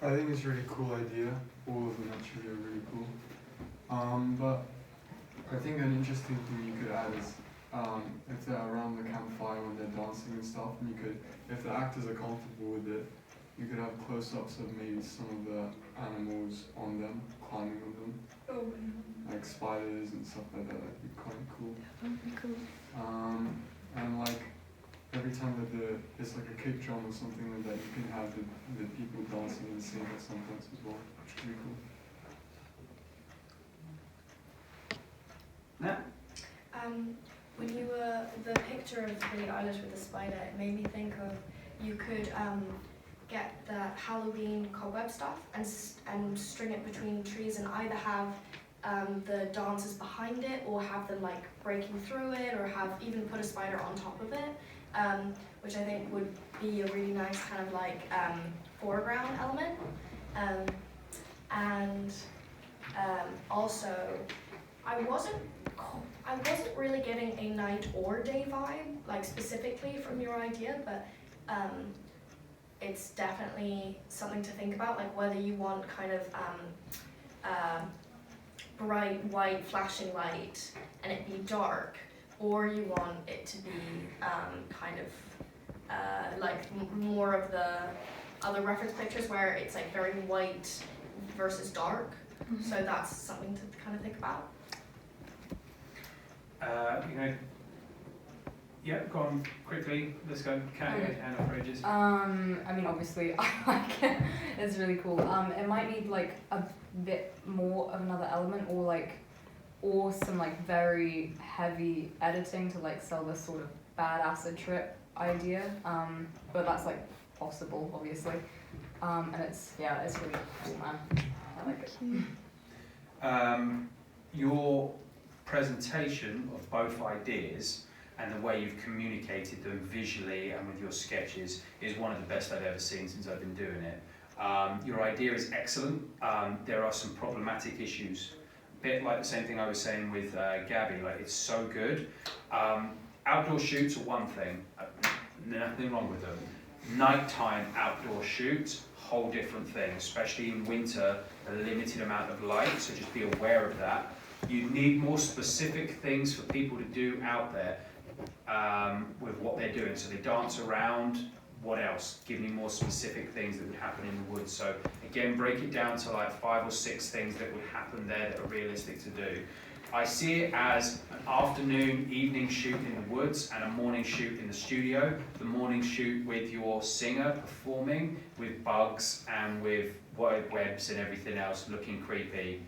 I think it's a really cool idea. All of them actually are really cool. But I think an interesting thing you could add is if they're around the campfire when they're dancing and stuff, and you could, if the actors are comfortable with it, you could have close-ups of maybe some of the animals on them, climbing on them, Oh, yeah. like spiders and stuff like that. That'd be quite cool. That would be cool. And like every time that it's like a kick drum or something like that, you can have the people dancing and singing sometimes as well, which would be cool. Nat? When you were the picture of Billie Eilish with the spider, it made me think of you could get the Halloween cobweb stuff and string it between trees and either have the dancers behind it or have them like breaking through it or have even put a spider on top of it, which I think would be a really nice kind of like foreground element. And also, I wasn't really getting a night or day vibe, like specifically from your idea, but it's definitely something to think about, like whether you want kind of bright white flashing light and it be dark, or you want it to be kind of like more of the other reference pictures where it's like very white versus dark. Mm-hmm. So that's something to kind of think about. Yeah, go on quickly. Let's go. Cat, hand up for ages. I mean, obviously, I like it. It's really cool. It might need like a bit more of another element, or some like very heavy editing to like sell this sort of bad acid trip idea. But that's like possible, obviously. And it's really cool, man. I like it. Your presentation of both ideas and the way you've communicated them visually and with your sketches is one of the best I've ever seen since I've been doing it. Your idea is excellent. There are some problematic issues. A bit like the same thing I was saying with Gabby, like it's so good. Outdoor shoots are one thing, nothing wrong with them. Nighttime outdoor shoots, whole different thing, especially in winter, a limited amount of light, so just be aware of that. You need more specific things for people to do out there with what they're doing. So they dance around, what else? Give me more specific things that would happen in the woods. So again, break it down to like 5 or 6 things that would happen there that are realistic to do. I see it as an afternoon, evening shoot in the woods and a morning shoot in the studio. The morning shoot with your singer performing with bugs and with webs and everything else looking creepy.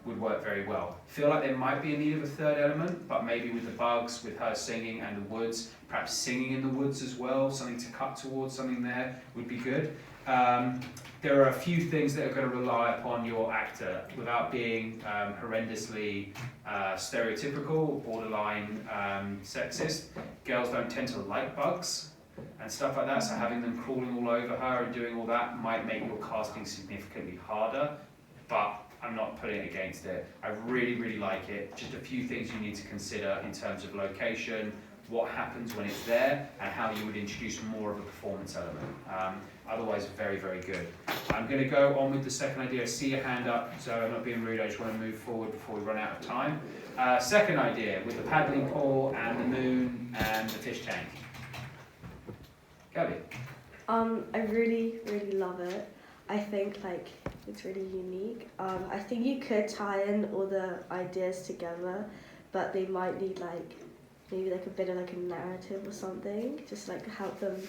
Would work very well. Feel like there might be a need of a third element, but maybe with the bugs, with her singing and the woods, perhaps singing in the woods as well, something to cut towards, something there would be good. There are a few things that are going to rely upon your actor without being horrendously stereotypical, borderline sexist. Girls don't tend to like bugs and stuff like that, so having them crawling all over her and doing all that might make your casting significantly harder, but I'm not putting it against it. I really, really like it. Just a few things you need to consider in terms of location, what happens when it's there, and how you would introduce more of a performance element. Otherwise, very, very good. I'm going to go on with the second idea. I see your hand up, so I'm not being rude. I just want to move forward before we run out of time. Second idea, with the paddling pool and the moon and the fish tank. Gabby? I really, really love it. I think like it's really unique. I think you could tie in all the ideas together, but they might need like maybe like a bit of like a narrative or something, just like help them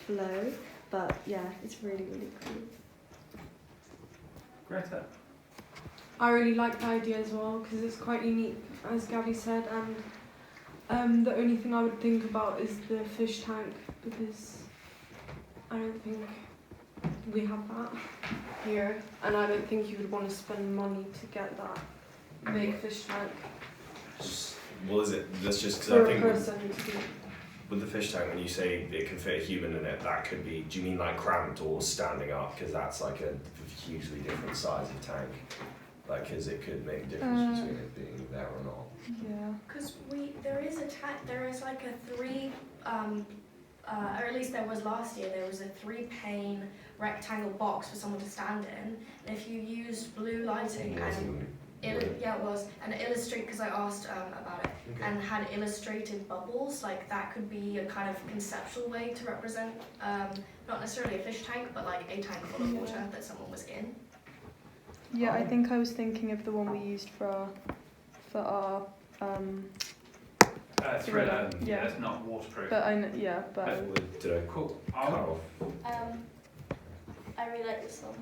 flow. But yeah, it's really, really cool. Greta? I really like the idea as well because it's quite unique, as Gabby said, and the only thing I would think about is the fish tank because I don't think we have that here, and I don't think you would want to spend money to get that big fish tank Well, is it? That's just because for I a think person to do. with the fish tank, when you say it can fit a human in it, that could be. Do you mean like cramped or standing up? Because that's like a hugely different size of tank. Like, because it could make a difference between it being there or not. Yeah. Because there is like a 3 or at least there was last year, there was a 3-pane rectangle box for someone to stand in. And if you used blue lighting and it was, and illustrate, because I asked about it, Okay. and had illustrated bubbles, like that could be a kind of conceptual way to represent, not necessarily a fish tank, but like a tank full of water that someone was in. Yeah, I think I was thinking of the one we used for our Thriller, Yeah. yeah, that's not waterproof. but Cool. Carl. I really like this one.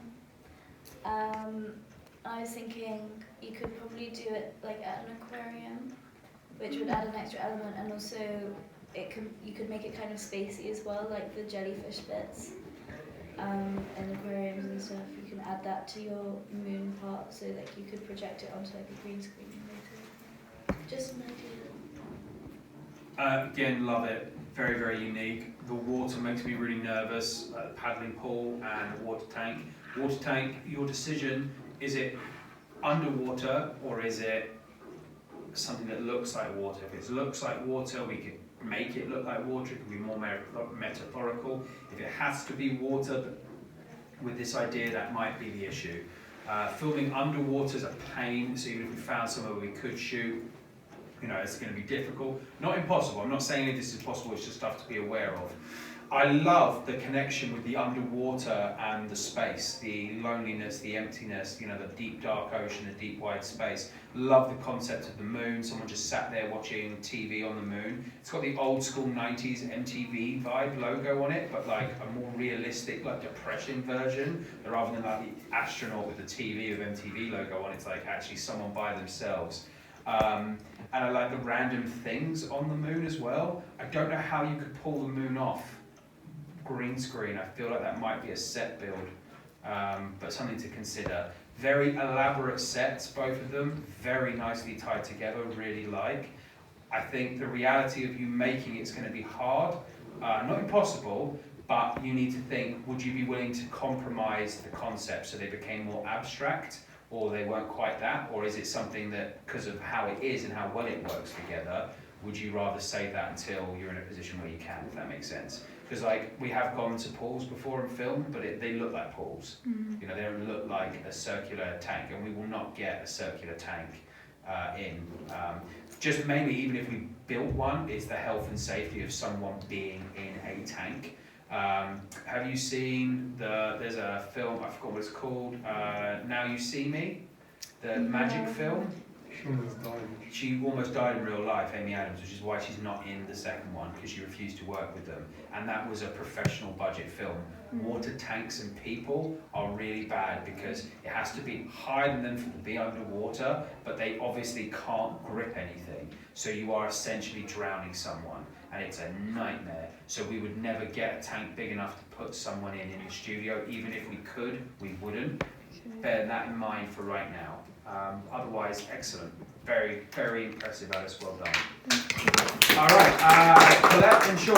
I was thinking you could probably do it like at an aquarium, which would add an extra element, and also you could make it kind of spacey as well, like the jellyfish bits. And aquariums and stuff, you can add that to your moon part, so like you could project it onto like a green screen later. Just an idea. Again, love it. Very, very unique. The water makes me really nervous. Paddling pool and water tank. Water tank, your decision, is it underwater or is it something that looks like water? If it looks like water, we could make it look like water. It can be more metaphorical. If it has to be water, with this idea, that might be the issue. Filming underwater is a pain, so even if we found somewhere we could shoot, you know, it's going to be difficult. Not impossible. I'm not saying this is possible. It's just stuff to be aware of. I love the connection with the underwater and the space, the loneliness, the emptiness, you know, the deep dark ocean, the deep wide space. Love the concept of the moon. Someone just sat there watching TV on the moon. It's got the old school 90s MTV vibe logo on it, but like a more realistic, like depression version, rather than like the astronaut with the TV with MTV logo on. It's like actually someone by themselves. And I like the random things on the moon as well. I don't know how you could pull the moon off green screen. I feel like that might be a set build, but something to consider. Very elaborate sets, both of them, very nicely tied together, really like. I think the reality of you making it's going to be hard, not impossible, but you need to think, would you be willing to compromise the concept so they became more abstract, or they weren't quite that, or is it something that, because of how it is and how well it works together, would you rather save that until you're in a position where you can, if that makes sense? Because like we have gone to pools before and filmed, but they look like pools. Mm. You know, they don't look like a circular tank, and we will not get a circular tank in. Just mainly, even if we built one, it's the health and safety of someone being in a tank. Have you seen there's a film, I forgot what it's called, Now You See Me, the magic film? She almost died. She almost died in real life, Amy Adams, which is why she's not in the second one, because she refused to work with them. And that was a professional budget film. Water tanks and people are really bad because it has to be higher than them to be underwater, but they obviously can't grip anything. So you are essentially drowning someone, and it's a nightmare. So we would never get a tank big enough to put someone in the studio. Even if we could, we wouldn't. Bear that in mind for right now. Otherwise, excellent. Very, very impressive, Alice. Well done. All right, Colette and Sean.